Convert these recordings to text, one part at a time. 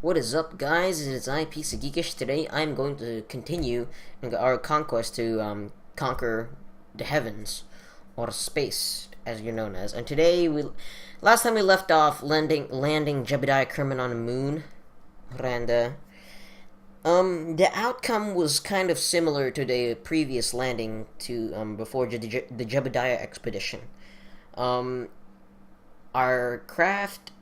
What is up, guys? It's I, Piece of Geekish. Today, I'm going to continue our conquest to conquer the heavens, or space, as you're known as. And today, last time we left off landing Jebediah Kerman on the moon, and the outcome was kind of similar to the previous landing to before the Jebediah expedition. Um, our craft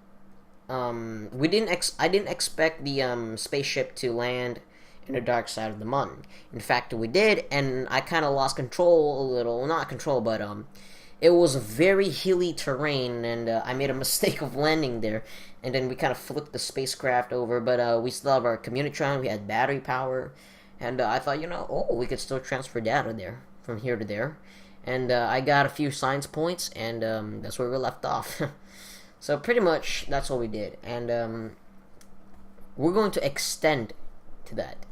I didn't expect the spaceship to land in the dark side of the moon. In fact, we did, and I kind of lost control a little. Not control, but it was a very hilly terrain, and I made a mistake of landing there. And then we kind of flipped the spacecraft over, but we still have our communitron. We had battery power, and I thought, we could still transfer data there from here to there. And I got a few science points, and that's where we left off. So pretty much that's what we did, and we're going to extend to that.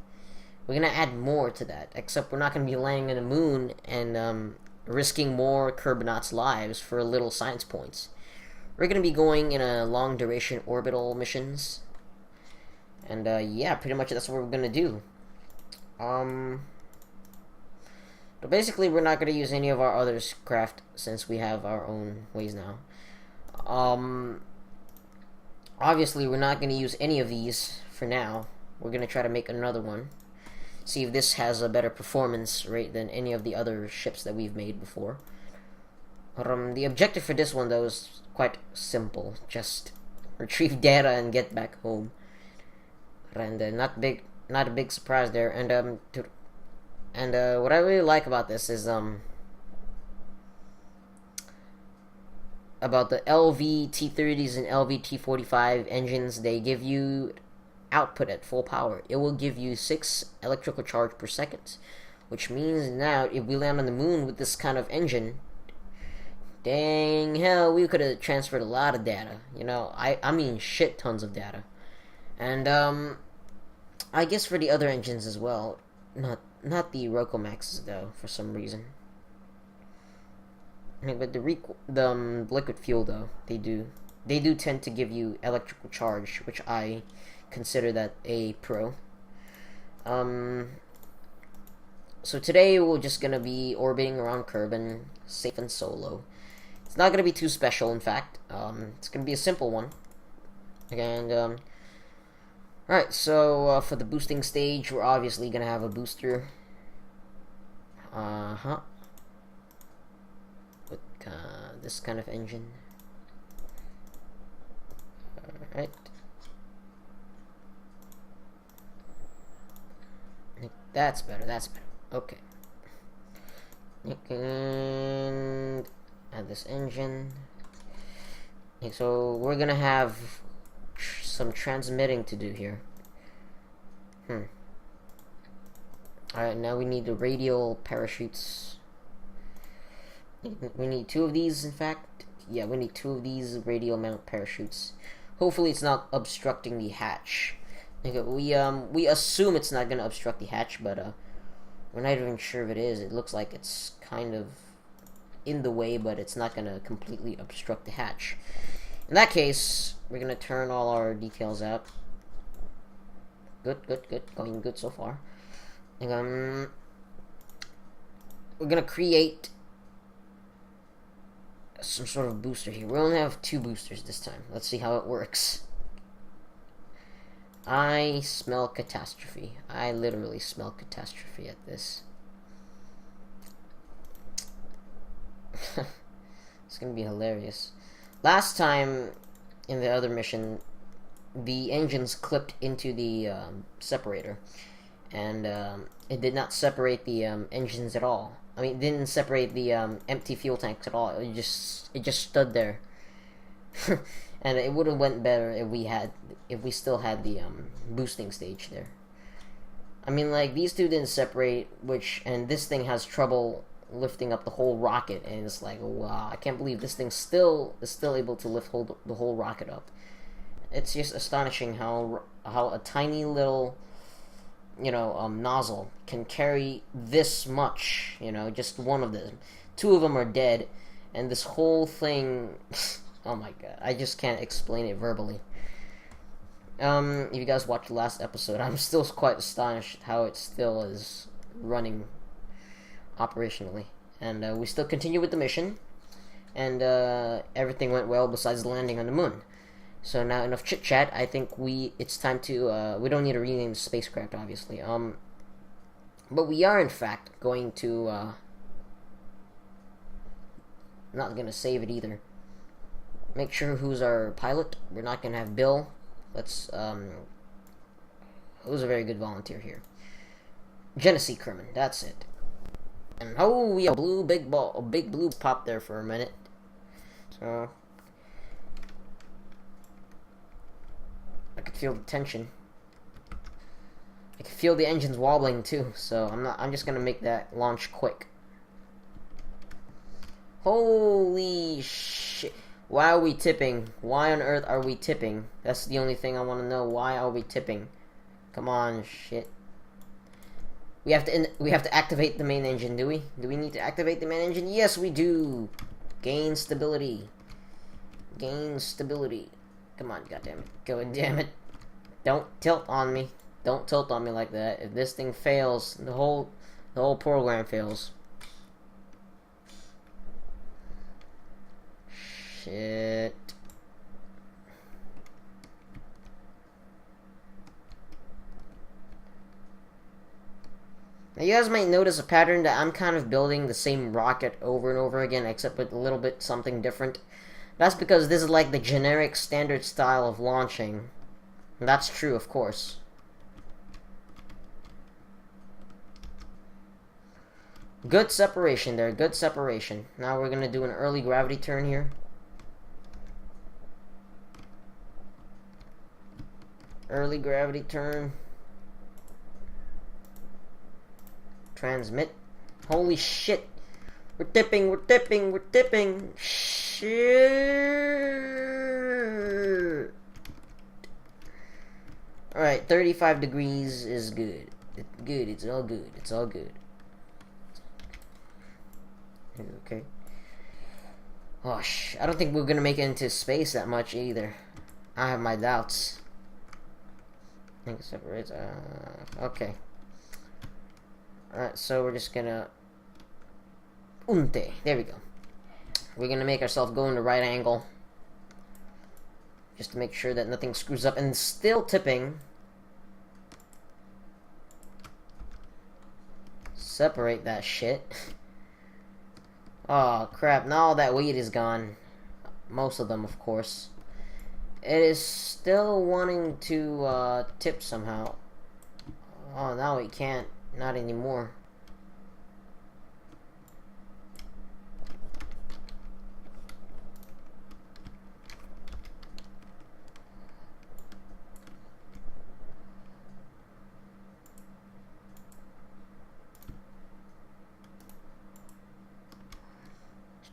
We're gonna add more to that, except we're not gonna be landing on the moon and risking more Kerbonauts' lives for little science points. We're gonna be going in a long duration orbital missions, and yeah, pretty much that's what we're gonna do. But basically, we're not gonna use any of our other craft since we have our own ways now. Obviously, we're not going to use any of these for now. We're going to try to make another one. See if this has a better performance rate than any of the other ships that we've made before. The objective for this one, though, is quite simple. Just retrieve data and get back home. And not a big surprise there. And what I really like about this is about the LV-T30s and LV-T45 engines. They give you output at full power. It will give you 6 electrical charge per second, which means now if we land on the moon with this kind of engine, dang hell, we could have transferred a lot of data. I mean shit tons of data. And I guess for the other engines as well, not the Rokomaxes though, for some reason. But the liquid fuel, though, they do tend to give you electrical charge, which I consider that a pro. So today we're just gonna be orbiting around Kerbin, safe and solo. It's not gonna be too special, in fact. It's gonna be a simple one. And alright, so for the boosting stage, we're obviously gonna have a booster. This kind of engine. Alright. That's better, Okay. And add this engine. Okay, so we're gonna have some transmitting to do here. Alright, now we need the radial parachutes. We need 2 of these, in fact. Yeah, we need 2 of these radial mount parachutes. Hopefully it's not obstructing the hatch. Okay, we assume it's not going to obstruct the hatch, but we're not even sure if it is. It looks like it's kind of in the way, but it's not going to completely obstruct the hatch. In that case, we're going to turn all our details out. Good. Going good so far. And, we're going to create some sort of booster here. We only have 2 boosters this time. Let's see how it works. I smell catastrophe. I literally smell catastrophe at this. It's gonna be hilarious. Last time in the other mission, the engines clipped into the separator, and it did not separate the engines at all. I mean, it didn't separate the empty fuel tanks at all. It just stood there, and it would have went better if we still had the boosting stage there. I mean, like, these 2 didn't separate, and this thing has trouble lifting up the whole rocket, and it's like, wow, I can't believe this thing is still able to lift the whole rocket up. It's just astonishing how a tiny little nozzle can carry this much, just one of them. 2 of them are dead, and this whole thing, oh my god, I just can't explain it verbally. If you guys watched the last episode, I'm still quite astonished how it still is running operationally. And we still continue with the mission. And everything went well besides the landing on the moon. So now enough chit chat. I think it's time to we don't need to rename the spacecraft, obviously. But we are in fact going to not gonna save it either. Make sure who's our pilot. We're not gonna have Bill. Let's who's a very good volunteer here. Genesee Kerman, that's it. And oh, we have a big blue pop there for a minute. So I could feel the tension. I could feel the engines wobbling too, so I'm just gonna make that launch quick. Holy shit. Why are we tipping? Why on earth are we tipping? That's the only thing I want to know. Why are we tipping? Come on, shit. We have to activate the main engine, do we? Do we need to activate the main engine? Yes, we do. Gain stability. Gain stability. Come on, goddammit. Go, damn it. Don't tilt on me. Don't tilt on me like that. If this thing fails, the whole program fails. Shit. Now you guys might notice a pattern that I'm kind of building the same rocket over and over again, except with a little bit something different. That's because this is like the generic standard style of launching. And that's true, of course. Good separation there, good separation. Now we're gonna do an early gravity turn here. Early gravity turn. Transmit. Holy shit. We're tipping, we're tipping, we're tipping. Shit. Alright, 35 degrees is good. It's good, it's all good, it's all good. Okay. Oh, I don't think we're gonna make it into space that much either. I have my doubts. I think it separates. Okay. Alright, so we're just gonna... Unte. There we go. We're gonna make ourselves go in the right angle. Just to make sure that nothing screws up. And still tipping. Separate that shit. Oh, crap. Now all that weight is gone. Most of them, of course. It is still wanting to tip somehow. Oh, now it can't. Not anymore.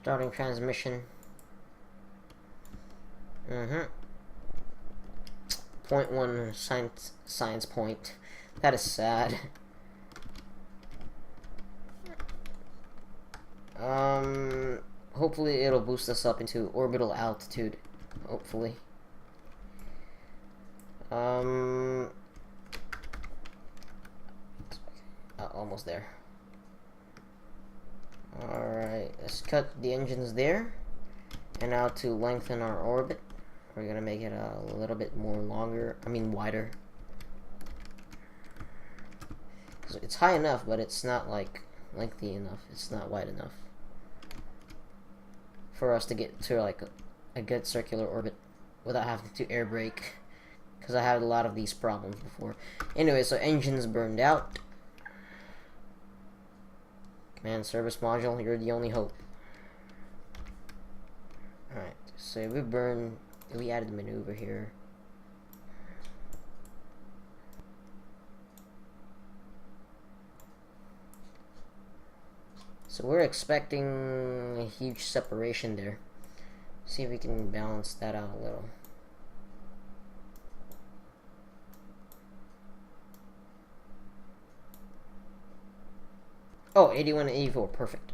Starting transmission. 0.1 science point. That is sad. Hopefully it'll boost us up into orbital altitude. Hopefully. Almost there. Alright, let's cut the engines there. And now to lengthen our orbit, we're gonna make it a little bit more wider. It's high enough, but it's not like lengthy enough. It's not wide enough for us to get to like a good circular orbit without having to air brake, because I had a lot of these problems before. Anyway, so engines burned out. Command service module, you're the only hope. Alright, so we added the maneuver here. So we're expecting a huge separation there. See if we can balance that out a little. Oh, 81 and 84, perfect.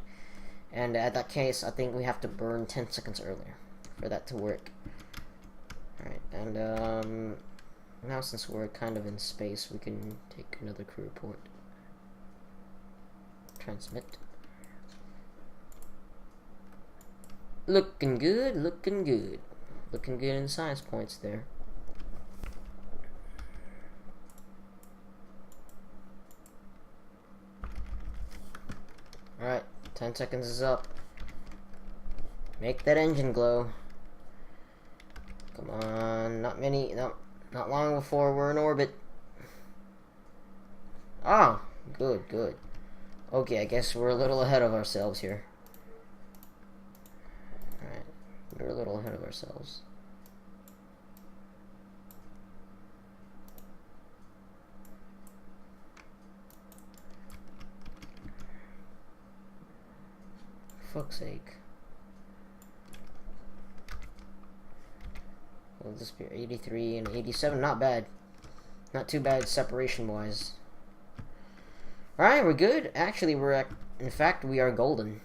And at that case, I think we have to burn 10 seconds earlier for that to work. Alright, and Now since we're kind of in space, we can take another crew report. Transmit. Looking good, looking good. Looking good in science points there. Alright, 10 seconds is up. Make that engine glow. Come on, not long before we're in orbit. Oh, good, good. Okay, I guess we're a little ahead of ourselves here. Alright, we're a little ahead of ourselves. For fuck's sake. Will this be 83 and 87? Not bad. Not too bad separation-wise. Alright, we're good. Actually, in fact, we are golden.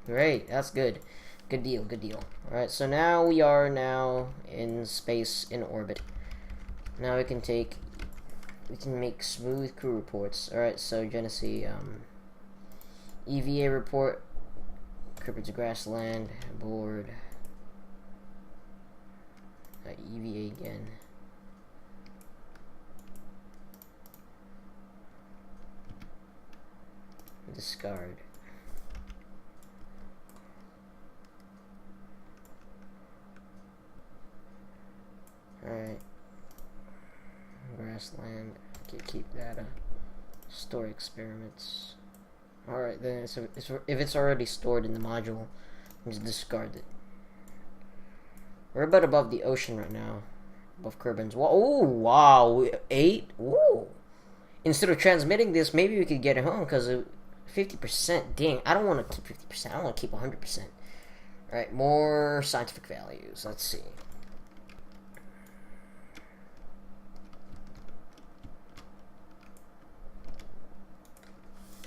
Great, that's good. Good deal, good deal. Alright, so now we are in space, in orbit. Now we can make smooth crew reports. Alright, so Genesee, EVA report. Kerbal's Grassland, board. EVA again. Discard. Alright. Grassland. Keep data. Store experiments. Alright, then so if it's already stored in the module, just discard it. We're about above the ocean right now. Above Kerbal's wall. Oh, wow. 8? Ooh. Instead of transmitting this, maybe we could get it home because 50%. Dang, I don't want to keep 50%. I want to keep 100%. Alright, more scientific values. Let's see.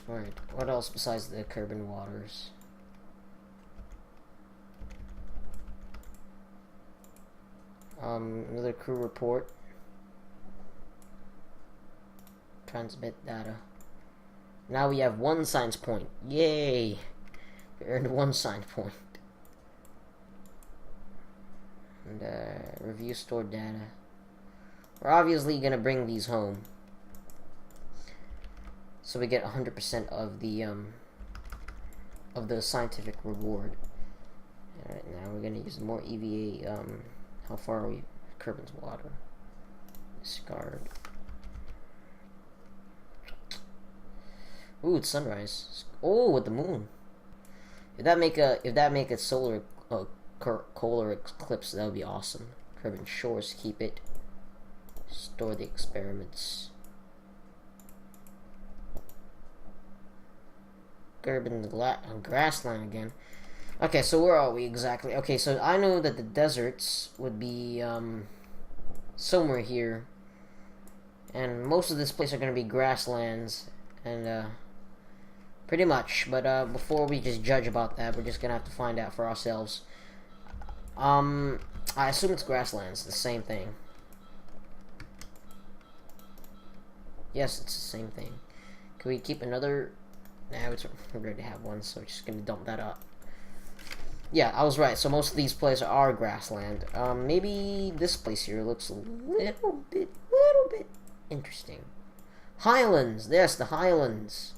Alright, what else besides the Kerbal waters? Another crew report. Transmit data. Now we have 1 science point. Yay! We earned 1 science point. And review stored data. We're obviously gonna bring these home, so we get 100% of the scientific reward. Alright, now we're gonna use more EVA. How far are we? Kerbal's water. Discard. Ooh, it's sunrise. Oh, with the moon. If that make a solar polar eclipse, that would be awesome. Kerbal shores, keep it. Store the experiments. Kerbal Grassland again. Okay, so where are we exactly? Okay, so I know that the deserts would be somewhere here, and most of this place are going to be grasslands, and pretty much. But before we just judge about that, we're just gonna have to find out for ourselves. I assume it's grasslands, the same thing. Yes, it's the same thing. Can we keep another? Nah, we already have one, so we're just gonna dump that up. Yeah, I was right. So most of these places are grassland. Maybe this place here looks a little bit interesting. Highlands. Yes, the highlands.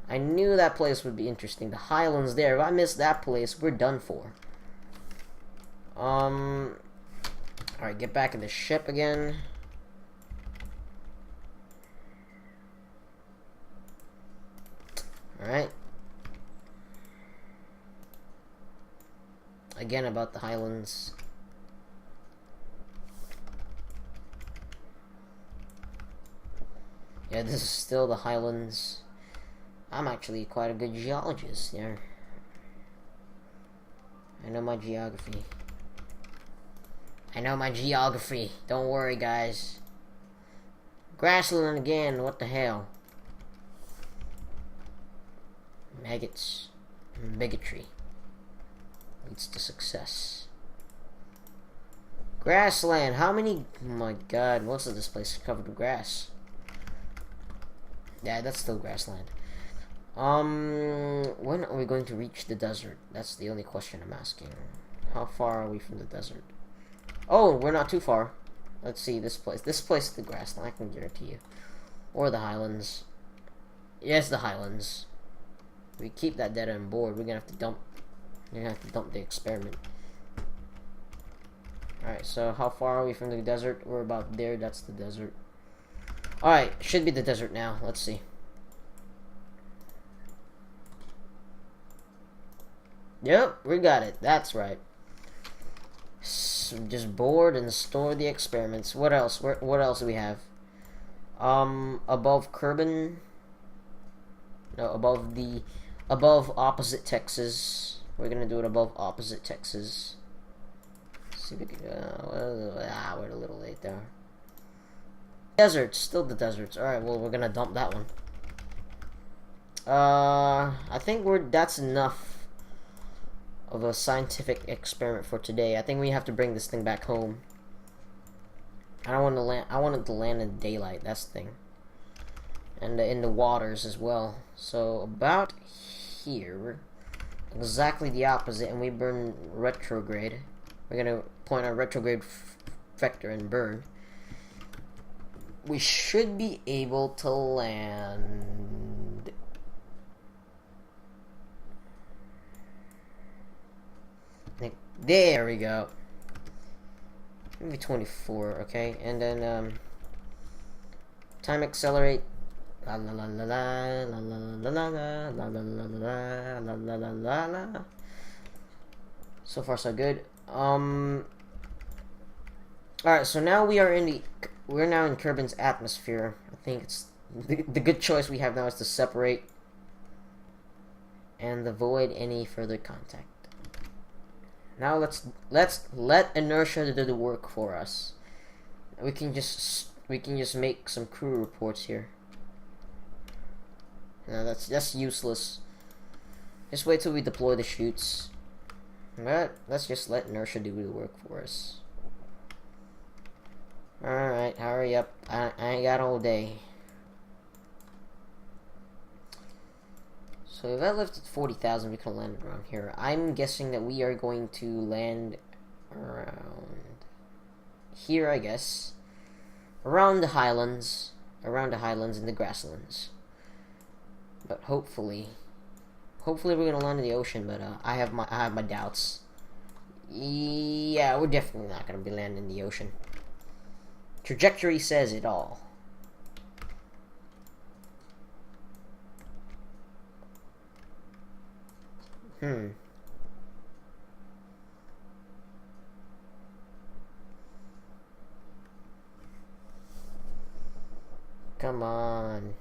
I knew that place would be interesting. The highlands there. If I miss that place, we're done for. Alright, get back in the ship again. Alright. Again about the highlands. Yeah, this is still the highlands. I'm actually quite a good geologist there. I know my geography. Don't worry, guys. Grassland again, what the hell? Maggots. Bigotry leads to success. Grassland. How many? Oh my god, most of this place is covered with grass. Yeah, that's still grassland. When are we going to reach the desert? That's the only question I'm asking. How far are we from the desert? Oh, we're not too far. Let's see this place. This place is the grassland, I can guarantee you. Or the highlands. Yes, the highlands. We keep that dead end board. We're gonna have to dump. We're gonna have to dump the experiment. Alright, so how far are we from the desert? We're about there. That's the desert. Alright, should be the desert now. Let's see. Yep, we got it. That's right. So just board and store the experiments. What else? What else do we have? Above Kerbal. No, above opposite Texas. We're gonna do it above opposite Texas. Let's see if we can. We're a little late there. Deserts, still the deserts. All right, well we're gonna dump that one. I think that's enough of a scientific experiment for today. I think we have to bring this thing back home. I don't want to land. I want it to land in daylight. That's the thing, and in the waters as well. So about here, we're exactly the opposite, and we burn retrograde. We're gonna point our retrograde vector and burn. We should be able to land. There we go. Maybe 24, okay? And then time accelerate. La la la la la la la la la la la la la la la la. So far so good. Alright, so now we're now in Kerbal's atmosphere. I think it's the good choice we have now is to separate and avoid any further contact. Now let's let inertia do the work for us. We can just make some crew reports here. No, that's useless. Just wait till we deploy the chutes. But let's just let inertia do the work for us. Alright, hurry up. I ain't got all day. So if I lifted 40,000, we can land around here. I'm guessing that we are going to land around here, I guess. Around the highlands. Around the highlands and the grasslands. But hopefully we're gonna land in the ocean, but I have my doubts. Yeah, we're definitely not gonna be landing in the ocean. Trajectory says it all. Come on.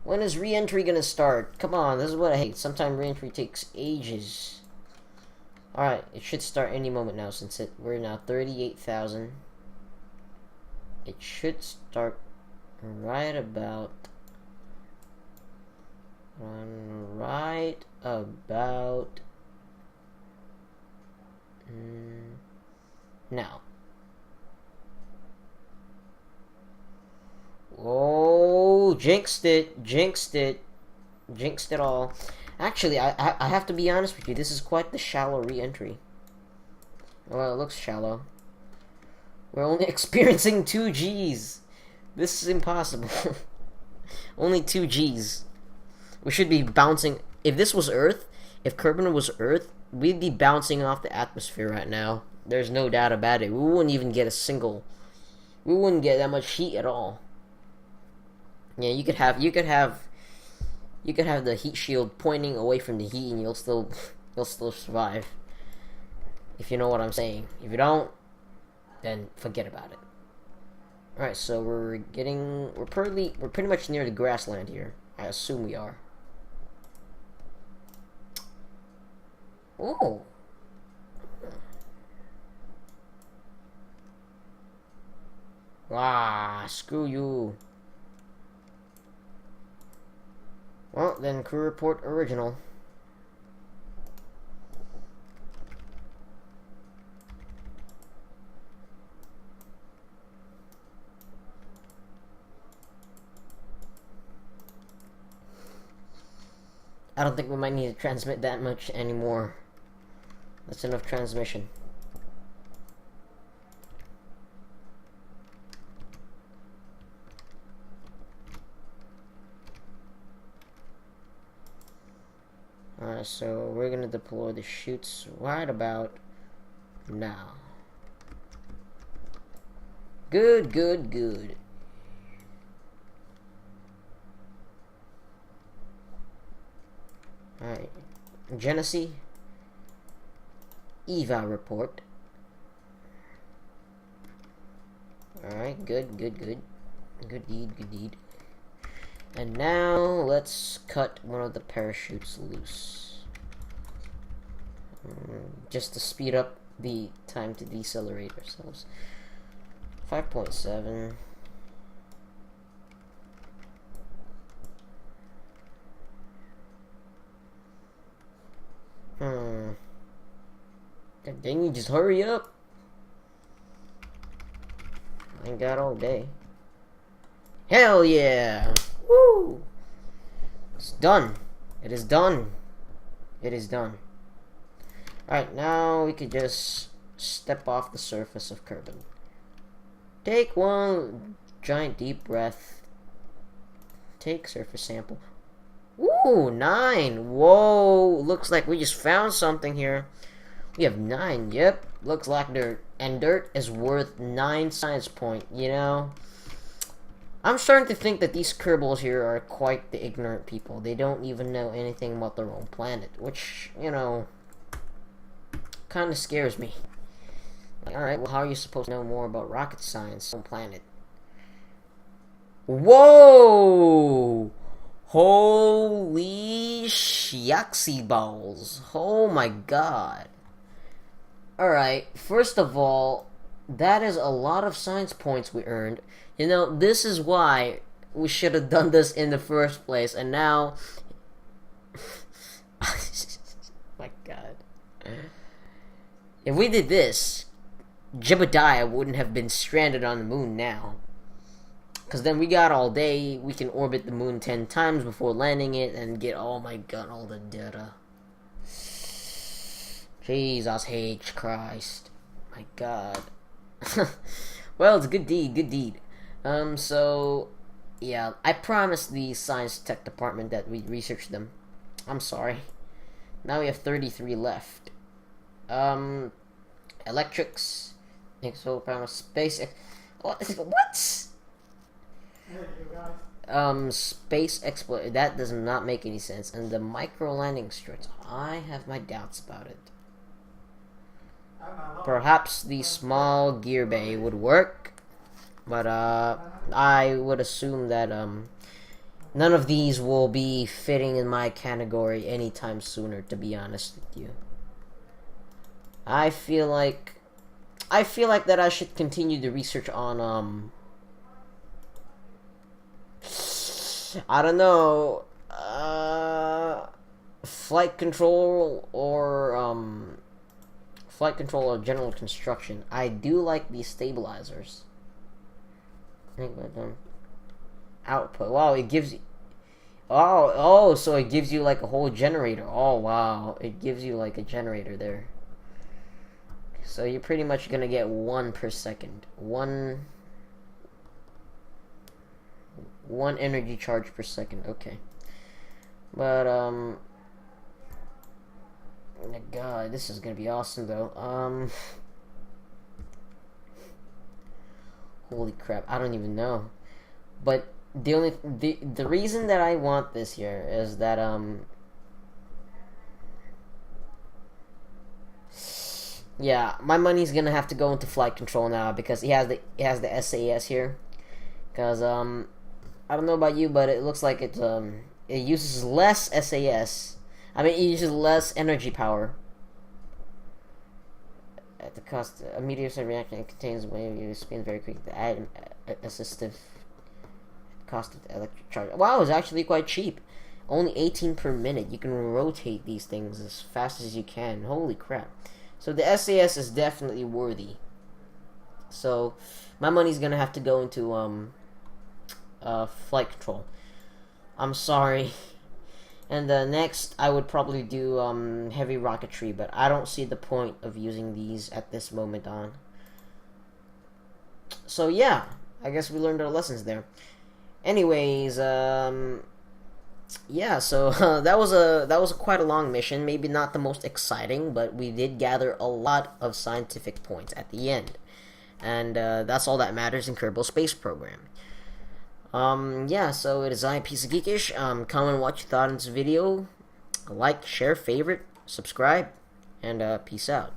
When is re-entry gonna start? Come on, this is what I hate. Sometimes re-entry takes ages. Alright, it should start any moment now since we're now 38,000. It should start right about now. Oh, jinxed it all. Actually, I have to be honest with you, this is quite the shallow re-entry. Well, it looks shallow. We're only experiencing 2 Gs. This is impossible. Only 2 Gs. We should be bouncing. If this was Earth, if Kerbal was Earth, we'd be bouncing off the atmosphere right now. There's no doubt about it. We wouldn't even get we wouldn't get that much heat at all. Yeah, you could have the heat shield pointing away from the heat, and you'll still survive. If you know what I'm saying. If you don't, then forget about it. All right, so we're pretty much near the grassland here. I assume we are. Oh. Ah, screw you. Well, then crew report original. I don't think we might need to transmit that much anymore. That's enough transmission. Alright, so we're gonna deploy the chutes right about now. Good, good, good. Alright. Genesee. Eval report. Alright, good, good, good. Good deed, good deed. And now, let's cut one of the parachutes loose. Just to speed up the time to decelerate ourselves. 5.7. God dang you, just hurry up. I ain't got all day. Hell yeah! Woo! It's done. It is done. It is done. Alright, now we could just step off the surface of Kerbal. Take one giant deep breath. Take surface sample. Ooh, 9. Whoa, looks like we just found something here. We have 9. Yep, looks like dirt. And dirt is worth 9 science point, you know? I'm starting to think that these Kerbals here are quite the ignorant people. They don't even know anything about their own planet, which, you know, kind of scares me. Like, alright, well, how are you supposed to know more about rocket science on planet? Whoa! Holy shucksy balls. Oh my god. Alright, first of all, that is a lot of science points we earned. You know, this is why we should have done this in the first place, and now... my god. If we did this, Jebediah wouldn't have been stranded on the moon now. Because then we got all day, we can orbit the moon 10 times before landing it, and get, oh my god, all the data. Jesus H. Christ. My god. Well, it's a good deed, good deed. So, yeah, I promised the science tech department that we'd research them. I'm sorry. Now we have 33 left. Electrics, exoplanet, space. What? Space exploration. That does not make any sense. And the micro landing strips. I have my doubts about it. Perhaps the small gear bay would work, but I would assume that none of these will be fitting in my category anytime sooner. To be honest with you, I feel like that I should continue the research on I don't know, flight control or general construction. I do like these stabilizers. Output. Wow, it gives you. Oh, so it gives you like a whole generator. Oh, wow. It gives you like a generator there. So you're pretty much gonna get 1 per second. One energy charge per second. Okay. But, oh my god, this is gonna be awesome though. Holy crap, I don't even know. But the reason that I want this here is that yeah, my money's gonna have to go into flight control now because it has the SAS here. Cause I don't know about you, but it looks like it uses less SAS. I mean, it uses less energy power. At the cost, a meteor reaction contains wave you spin very quick. The add assistive cost of the electric charge. Wow, it's actually quite cheap. Only 18 per minute. You can rotate these things as fast as you can. Holy crap! So the SAS is definitely worthy. So my money's gonna have to go into flight control. I'm sorry. And next, I would probably do heavy rocketry, but I don't see the point of using these at this moment on. So yeah, I guess we learned our lessons there. Anyways, yeah, so that was a quite a long mission. Maybe not the most exciting, but we did gather a lot of scientific points at the end, and that's all that matters in Kerbal Space Program. Yeah, so it is I, Piece of Geekish. Comment what you thought in this video. Like, share, favorite, subscribe, and peace out.